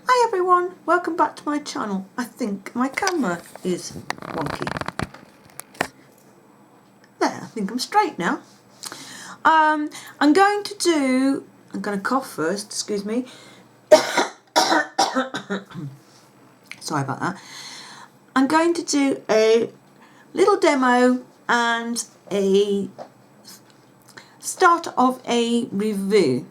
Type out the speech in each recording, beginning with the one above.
Hi everyone, welcome back to my channel. I think my camera is wonky. There, I think I'm straight now. I'm going to cough first, excuse me. Sorry about that. I'm going to do a little demo and a start of a review.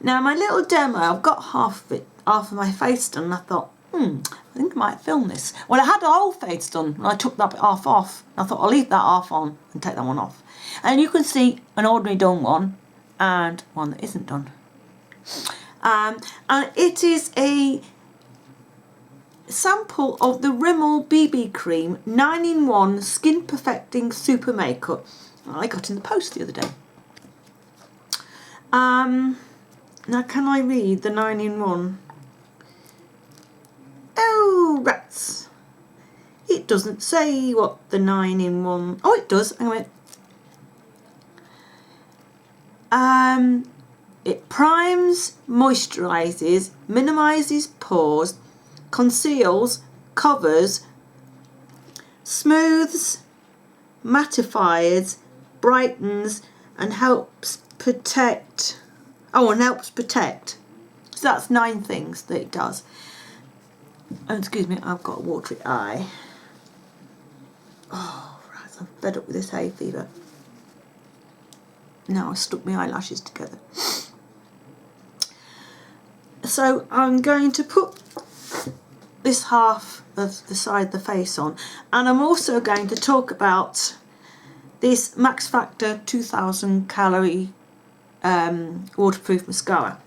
Now my little demo, I've got half of my face done, and I thought, I think I might film this. Well, I had the whole face done, and I took that half off. I thought I'll leave that half on and take that one off. And you can see an ordinary done one and one that isn't done. And it is a sample of the Rimmel BB Cream 9-in-1 Skin Perfecting Super Makeup I got in the post the other day. Now can I read the 9-in-1? Oh, rats. It doesn't say what the 9-in-1... Oh, it does. Hang on a minute. It primes, moisturises, minimises pores, conceals, covers, smooths, mattifies, brightens, and helps protect. Oh, and helps protect. So that's 9 things that it does. Oh, excuse me, I've got a watery eye. Oh, right, I'm fed up with this hay fever. Now I've stuck my eyelashes together. So I'm going to put this half of the side of the face on, and I'm also going to talk about this Max Factor 2000 calorie waterproof mascara.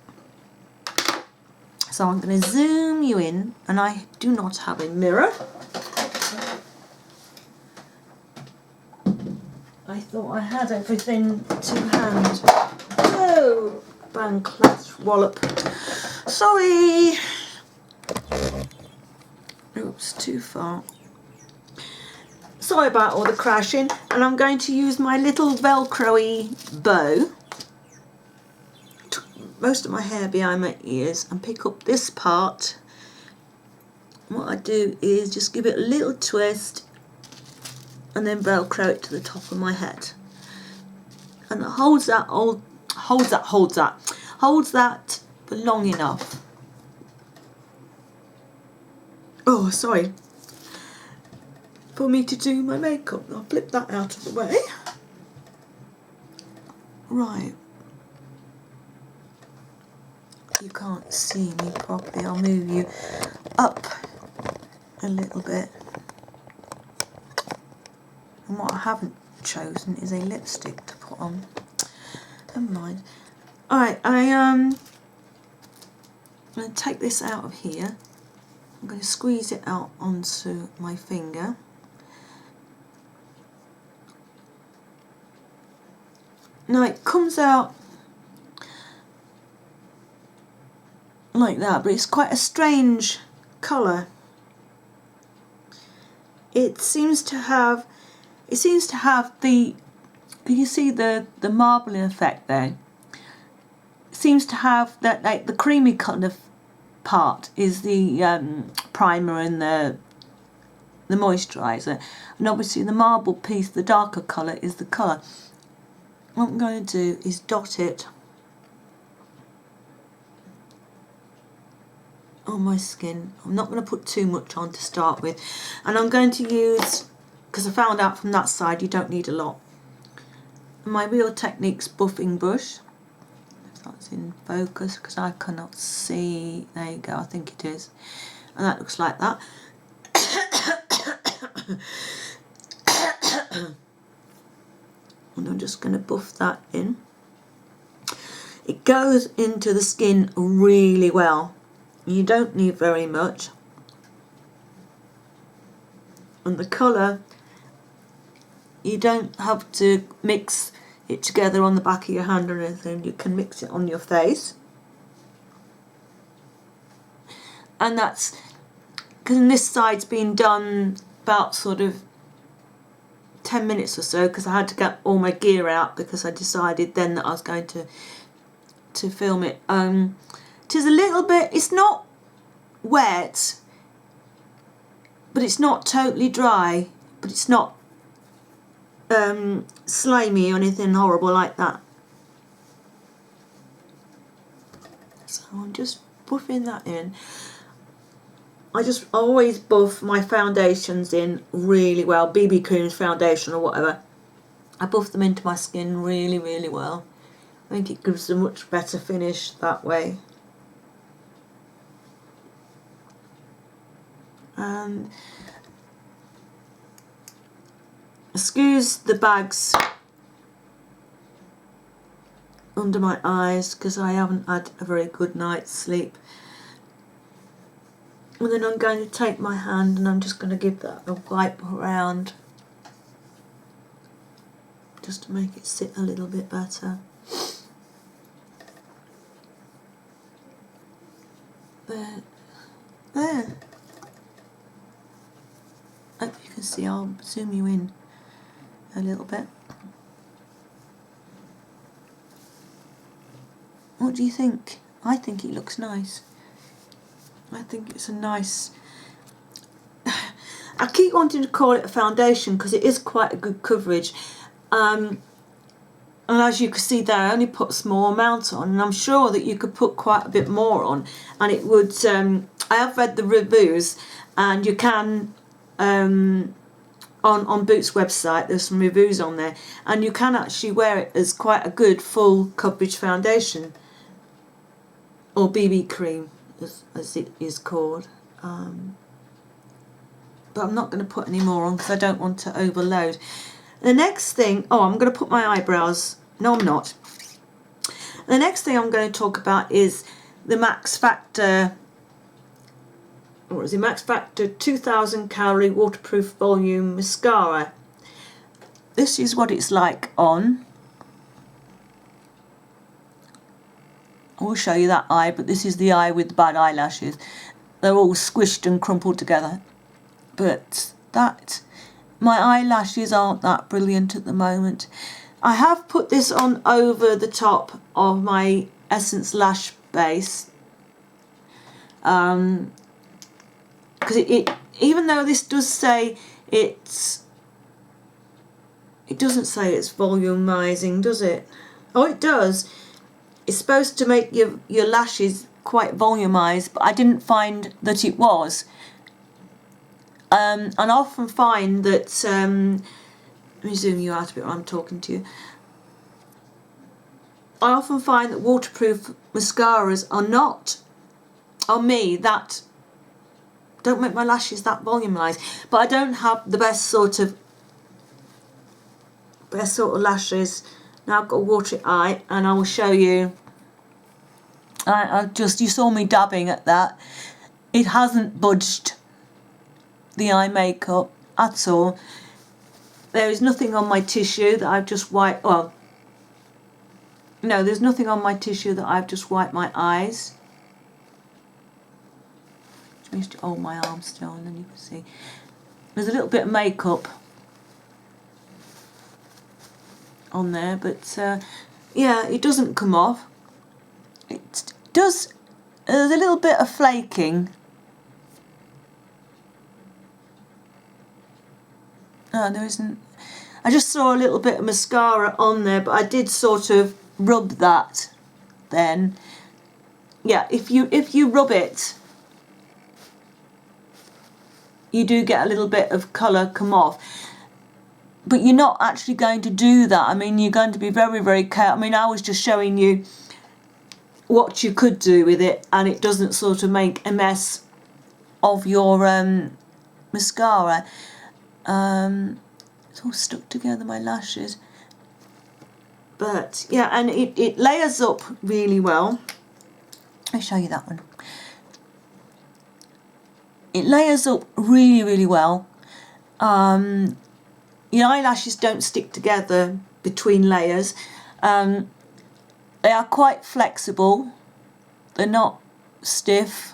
So I'm going to zoom you in, and I do not have a mirror. I thought I had everything to hand. Oh, bang, clash, wallop. Sorry. Oops, too far. Sorry about all the crashing. And I'm going to use my little Velcro-y bow. Most of my hair behind my ears, and pick up this part. And what I do is just give it a little twist and then Velcro it to the top of my head, and it holds that for long enough. Oh, sorry, for me to do my makeup. I'll flip that out of the way. Right. You can't see me properly. I'll move you up a little bit. And what I haven't chosen is a lipstick to put on. Never mind. Alright, I'm going to take this out of here. I'm going to squeeze it out onto my finger. Now it comes out like that, but it's quite a strange colour. It seems to have the, can you see the marbling effect there? It seems to have that, like, the creamy kind of part is the primer and the moisturiser, and obviously the marble piece, the darker colour, is the colour. What I'm going to do is dot it on my skin. I'm not going to put too much on to start with, and I'm going to use, because I found out from that side you don't need a lot, my Real Techniques buffing brush. If that's in focus, because I cannot see. There you go, I think it is, and that looks like that. And I'm just going to buff that in. It goes into the skin really well. You don't need very much. And the colour, you don't have to mix it together on the back of your hand or anything. You can mix it on your face. And that's because this side's been done about sort of 10 minutes or so, because I had to get all my gear out, because I decided then that I was going to film it. It is a little bit, it's not wet, but it's not totally dry, but it's not slimy or anything horrible like that. So I'm just buffing that in. I just always buff my foundations in really well, BB creams, foundation or whatever. I buff them into my skin really, really well. I think it gives a much better finish that way. And excuse the bags under my eyes because I haven't had a very good night's sleep. And then I'm going to take my hand and I'm just going to give that a wipe around just to make it sit a little bit better. There. There. Hope you can see, I'll zoom you in a little bit. What do you think? I think it looks nice. I think it's a nice... I keep wanting to call it a foundation because it is quite a good coverage. And as you can see there, I only put a small amount on, and I'm sure that you could put quite a bit more on, and it would... I have read the reviews, and you can... on Boots website there's some reviews on there, and you can actually wear it as quite a good full coverage foundation, or BB cream as it is called. But I'm not going to put any more on because I don't want to overload. The next thing, I'm going to put my eyebrows, no I'm not. The next thing I'm going to talk about is the Max Factor, or is it Max Factor 2000 Calorie Waterproof Volume Mascara. This is what it's like on. I will show you that eye, but this is the eye with the bad eyelashes. They're all squished and crumpled together. But my eyelashes aren't that brilliant at the moment. I have put this on over the top of my Essence Lash Base. Because it even though this does say it doesn't say it's volumizing, does it? Oh, it does. It's supposed to make your lashes quite volumized, but I didn't find that it was. And I often find that let me zoom you out a bit while I'm talking to you. I often find that waterproof mascaras are not, on me, that don't make my lashes that volumized, but I don't have the best sort of lashes. Now I've got a watery eye, and I will show you. You saw me dabbing at that. It hasn't budged the eye makeup at all. There is nothing on my tissue that I've just wiped. Well, no, there's nothing on my tissue that I've just wiped my eyes. I used to hold my arm still, and then you can see there's a little bit of makeup on there, but yeah, it doesn't come off. It does. There's a little bit of flaking. No, there isn't. I just saw a little bit of mascara on there, but I did sort of rub that then. Yeah, if you rub it, you do get a little bit of colour come off. But you're not actually going to do that. I mean, you're going to be very, very careful. I mean, I was just showing you what you could do with it, and it doesn't sort of make a mess of your mascara. It's all stuck together, my lashes. But yeah, and it layers up really well. I'll show you that one. It layers up really, really well. Your eyelashes don't stick together between layers. They are quite flexible. They're not stiff.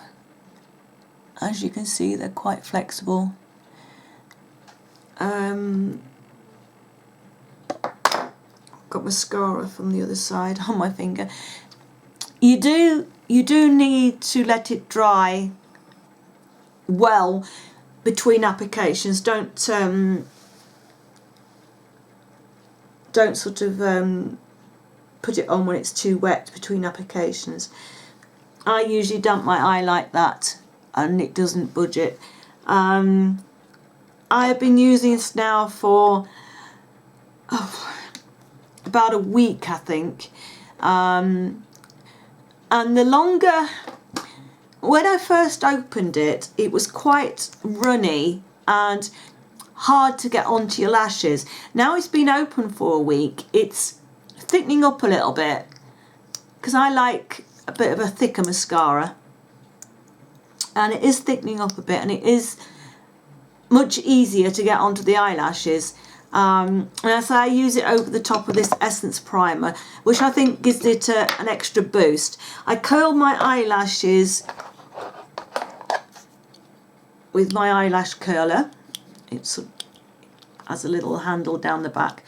As you can see, they're quite flexible. Got mascara from the other side on my finger. You do need to let it dry well between applications. Don't sort of put it on when it's too wet between applications. I usually dump my eye like that and it doesn't budge it. I have been using this now for about a week, I think. And the longer, when I first opened it, it was quite runny and hard to get onto your lashes. Now it's been open for a week, it's thickening up a little bit, because I like a bit of a thicker mascara, and it is thickening up a bit, and it is much easier to get onto the eyelashes. And as I use it over the top of this Essence Primer, which I think gives it an extra boost. I curl my eyelashes with my eyelash curler. It has a little handle down the back,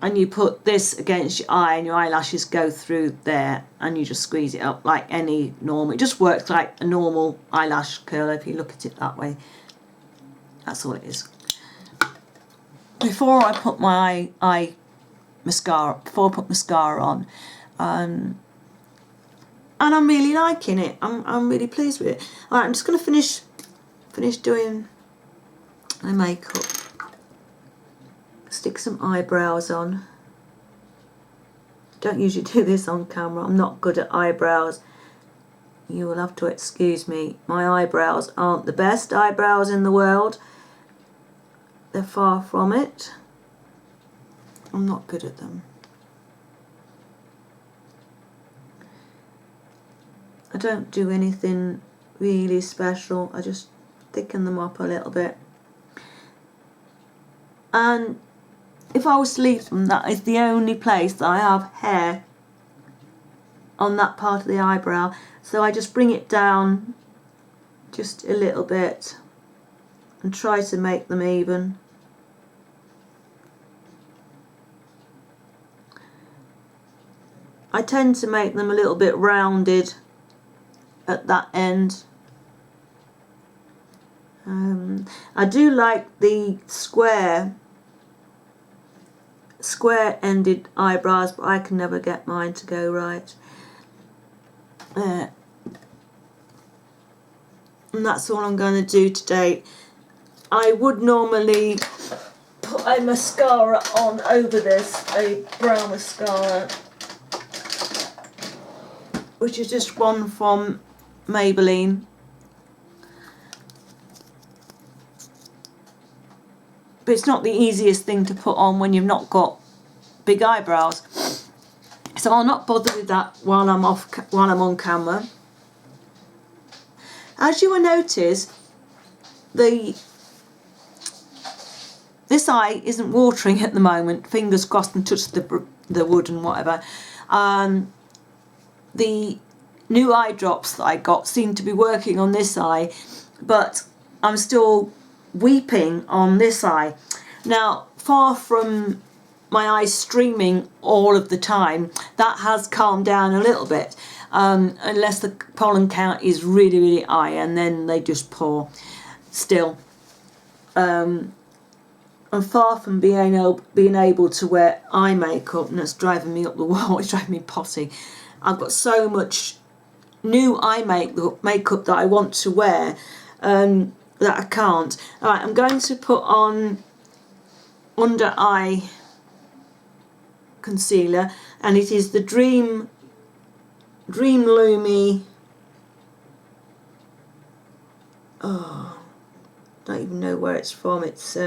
and you put this against your eye and your eyelashes go through there, and you just squeeze it up like any normal. It just works like a normal eyelash curler if you look at it that way. That's all it is. Before I put my eye mascara, before I put mascara on, and I'm really liking it. I'm really pleased with it. All right, I'm just going to finish doing my makeup. Stick some eyebrows on. Don't usually do this on camera. I'm not good at eyebrows. You will have to excuse me. My eyebrows aren't the best eyebrows in the world. They're far from it. I'm not good at them. I don't do anything really special. I just thicken them up a little bit. And if I was to leave them, that is the only place that I have hair on that part of the eyebrow. So I just bring it down just a little bit and try to make them even. I tend to make them a little bit rounded at that end. I do like the square-ended eyebrows, but I can never get mine to go right. And that's all I'm going to do today. I would normally put a mascara on over this, a brow mascara, which is just one from Maybelline. But it's not the easiest thing to put on when you've not got big eyebrows. So I'll not bother with that while I'm on camera. As you will notice, this eye isn't watering at the moment. Fingers crossed and touch the wood and whatever. The new eye drops that I got seem to be working on this eye, but I'm still weeping on this eye. Now, far from my eyes streaming all of the time, that has calmed down a little bit, unless the pollen count is really, really high, and then they just pour. Still, I'm far from being able to wear eye makeup, and it's driving me up the wall. It's driving me potty. I've got so much new eye makeup that I want to wear that I can't. Alright, I'm going to put on under eye concealer, and it is the Dream Lumi. Oh, don't even know where it's from. It's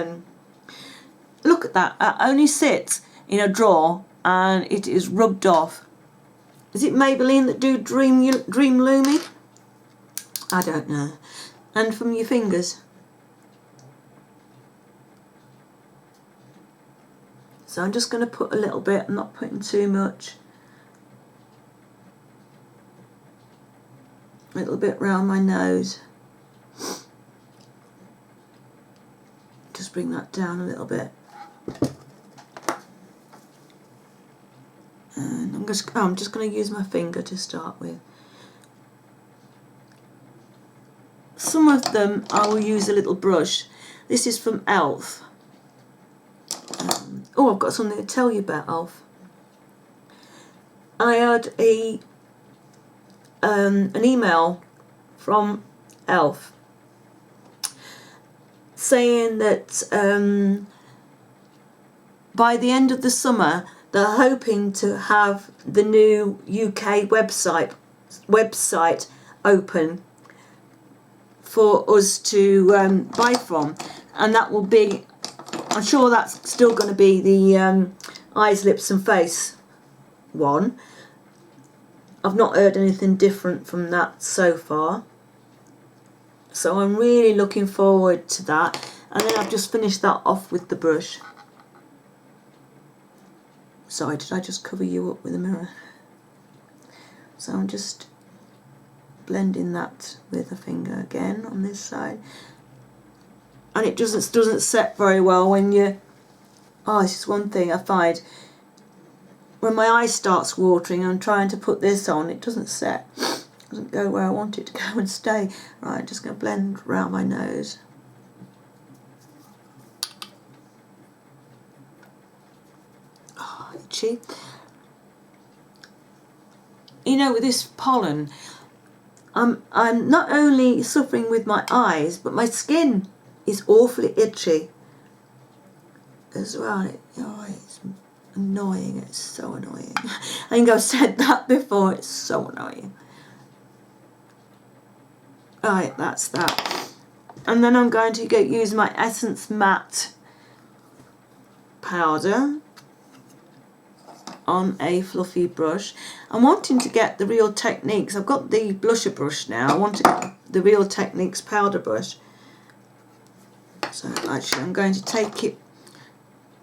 look at that. It only sits in a drawer and it is rubbed off. Is it Maybelline that do Dream Lumi? I don't know. And from your fingers. So I'm just going to put a little bit. I'm not putting too much. A little bit round my nose. Just bring that down a little bit. And I'm just going to use my finger to start with. some of them I will use a little brush. This is from Elf. Oh, I've got something to tell you about Elf. I had an email from Elf saying that by the end of the summer they're hoping to have the new UK website open for us to buy from, and that will be, I'm sure that's still going to be the eyes, lips and face one. I've not heard anything different from that so far, so I'm really looking forward to that. And then I've just finished that off with the brush. Sorry, did I just cover you up with a mirror? So I'm just blending that with a finger again on this side, and it doesn't set very well when you, oh, this is one thing I find, when my eye starts watering and I'm trying to put this on, it doesn't set, it doesn't go where I want it to go and stay. Right, I'm just going to blend around my nose. Oh, itchy. You know, with this pollen, I'm not only suffering with my eyes, but my skin is awfully itchy as well. Oh, it's annoying. It's so annoying. I think I've said that before. It's so annoying. Right, that's that. And then I'm going to use my Essence Matte powder on a fluffy brush. I'm wanting to get the Real Techniques. I've got the blusher brush now. I want to get the Real Techniques powder brush. So actually I'm going to take it,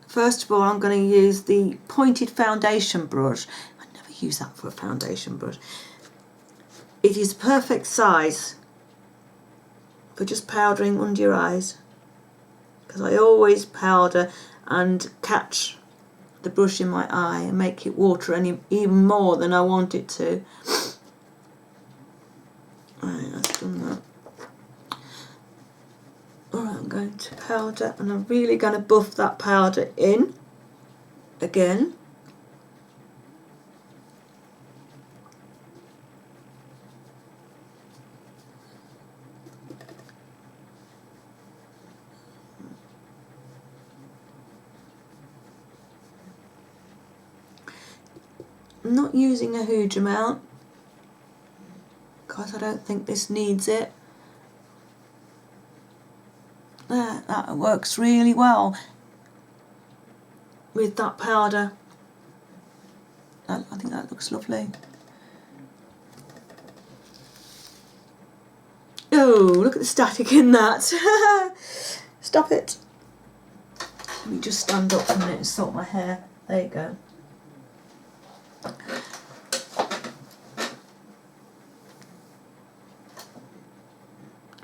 first of all I'm going to use the pointed foundation brush. I never use that for a foundation brush. It is perfect size for just powdering under your eyes, because I always powder and catch the brush in my eye and make it water even more than I want it to. Right, that's done that. Alright, I'm going to powder, and I'm really going to buff that powder in again. I'm not using a huge amount because I don't think this needs it. There, that works really well with that powder. I think that looks lovely. Oh, look at the static in that. Stop it. Let me just stand up for a minute and sort my hair. There you go.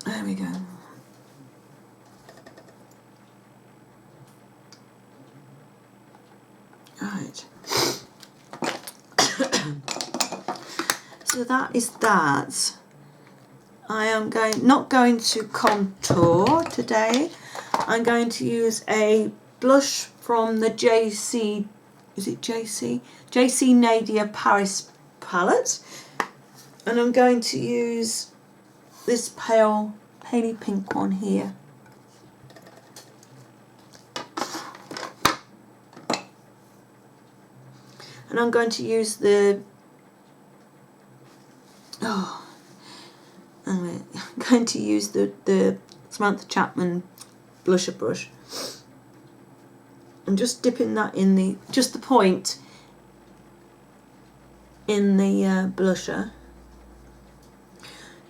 There we go. Right. So that is that. I am not going to contour today. I'm going to use a blush from the JC, is it JC? JC Nadia Paris palette. And I'm going to use this paley pink one here. And I'm going to use I'm going to use the Samantha Chapman blusher brush. I'm just dipping that in just the point in the blusher.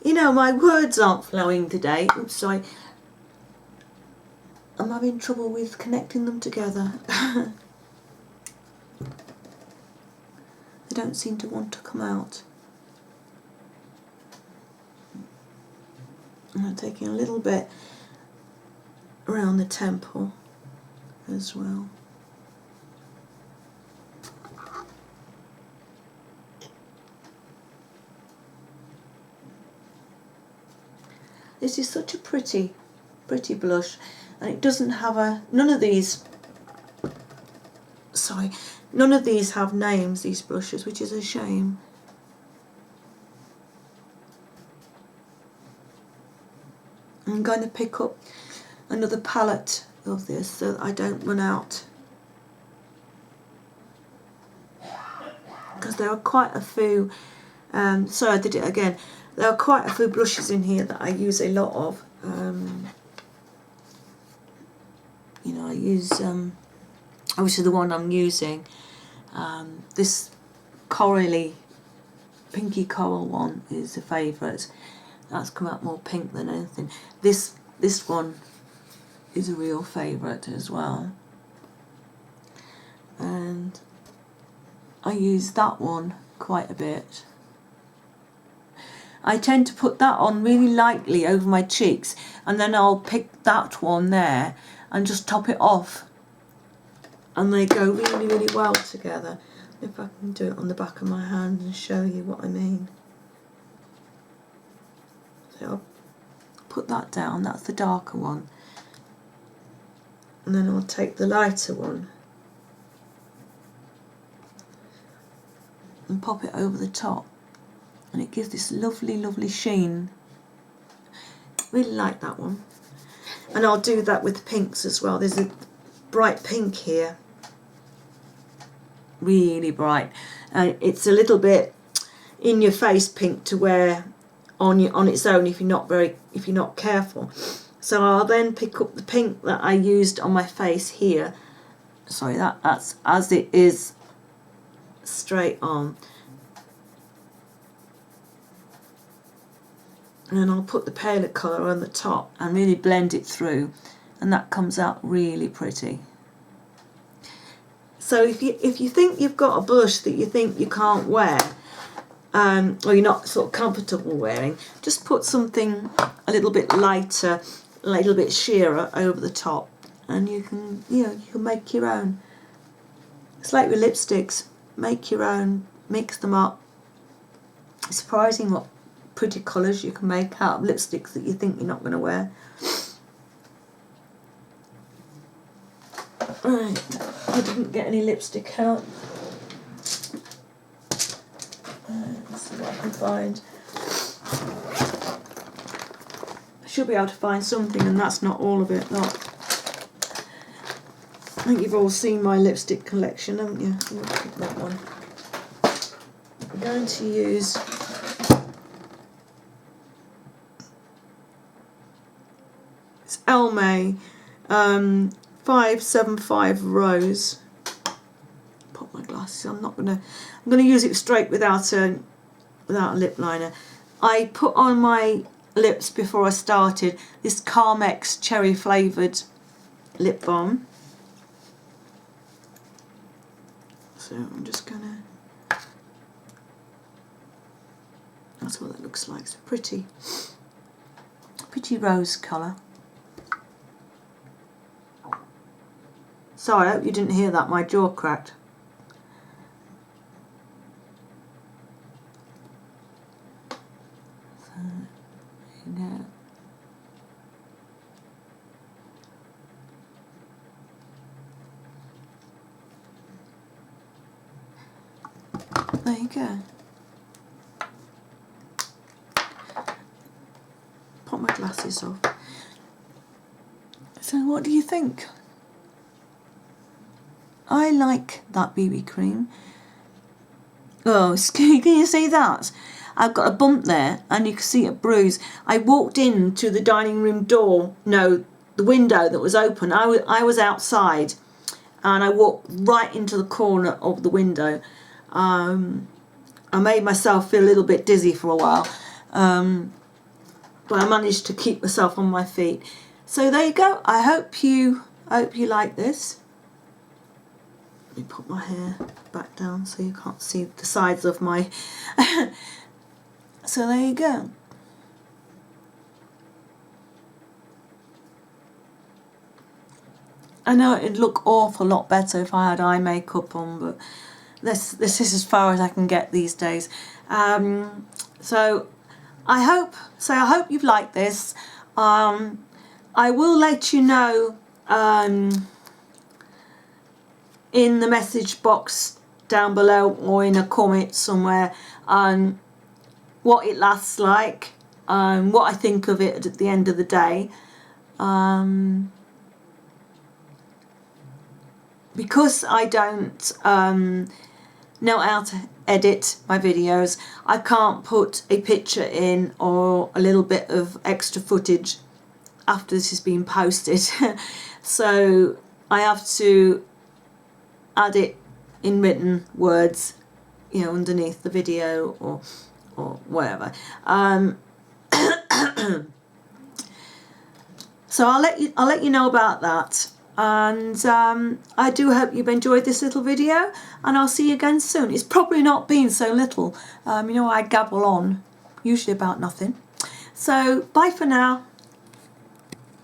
You know, my words aren't flowing today. Oops, sorry. I'm having trouble with connecting them together. They don't seem to want to come out. I'm taking a little bit around the temple as well. This is such a pretty blush, and it doesn't have none of these have names, these blushes, which is a shame. I'm going to pick up another palette of this so that I don't run out, because there are quite a few, sorry I did it again, there are quite a few blushes in here that I use a lot of. You know, I use, obviously the one I'm using, this corally, pinky coral one is a favourite. That's come out more pink than anything. This one is a real favourite as well. And I use that one quite a bit. I tend to put that on really lightly over my cheeks, and then I'll pick that one there and just top it off. And they go really, really well together. If I can do it on the back of my hand and show you what I mean. So I'll put that down, that's the darker one. And then I'll take the lighter one and pop it over the top. And it gives this lovely, lovely sheen. Really like that one. And I'll do that with pinks as well. There's a bright pink here. Really bright. It's a little bit in your face pink to wear on its own if you're not careful. So I'll then pick up the pink that I used on my face here. Sorry, that's as it is straight on. And then I'll put the paler colour on the top and really blend it through, and that comes out really pretty. So if you think you've got a blush that you think you can't wear, or you're not sort of comfortable wearing, just put something a little bit lighter, a little bit sheerer over the top, and you can make your own. It's like with lipsticks, make your own, mix them up. It's surprising what pretty colours you can make out of lipsticks that you think you're not going to wear. Right, I didn't get any lipstick out. Let's see what I can find. I should be able to find something, and that's not all of it. Look. I think you've all seen my lipstick collection, haven't you? We'll pick that one. I'm going to use it's Elme 575 Rose. Put my glasses. I'm gonna use it straight without a lip liner. I put on my lips before I started this Carmex cherry flavoured lip balm. So I'm just gonna. That's what that looks like. It's a pretty rose colour. Sorry, I hope you didn't hear that. My jaw cracked. So, there you go. There you go. Put my glasses off. So what do you think? I like that BB cream. Oh, can you see that? I've got a bump there, and you can see a bruise. I walked into the dining room door, no, the window that was open. I was outside, and I walked right into the corner of the window. I made myself feel a little bit dizzy for a while, but I managed to keep myself on my feet. So there you go. I hope you like this. Let me put my hair back down so you can't see the sides of my... So there you go. I know it'd look awful lot better if I had eye makeup on, but this is as far as I can get these days. So I hope you've liked this. I will let you know in the message box down below or in a comment somewhere what it lasts like, what I think of it at the end of the day. Because I don't know how to edit my videos, I can't put a picture in or a little bit of extra footage after this has been posted. So I have to add it in written words, you know, underneath the video or whatever. So I'll let you know about that. And I do hope you've enjoyed this little video, and I'll see you again soon. It's probably not been so little. You know, I gabble on, usually about nothing. So bye for now.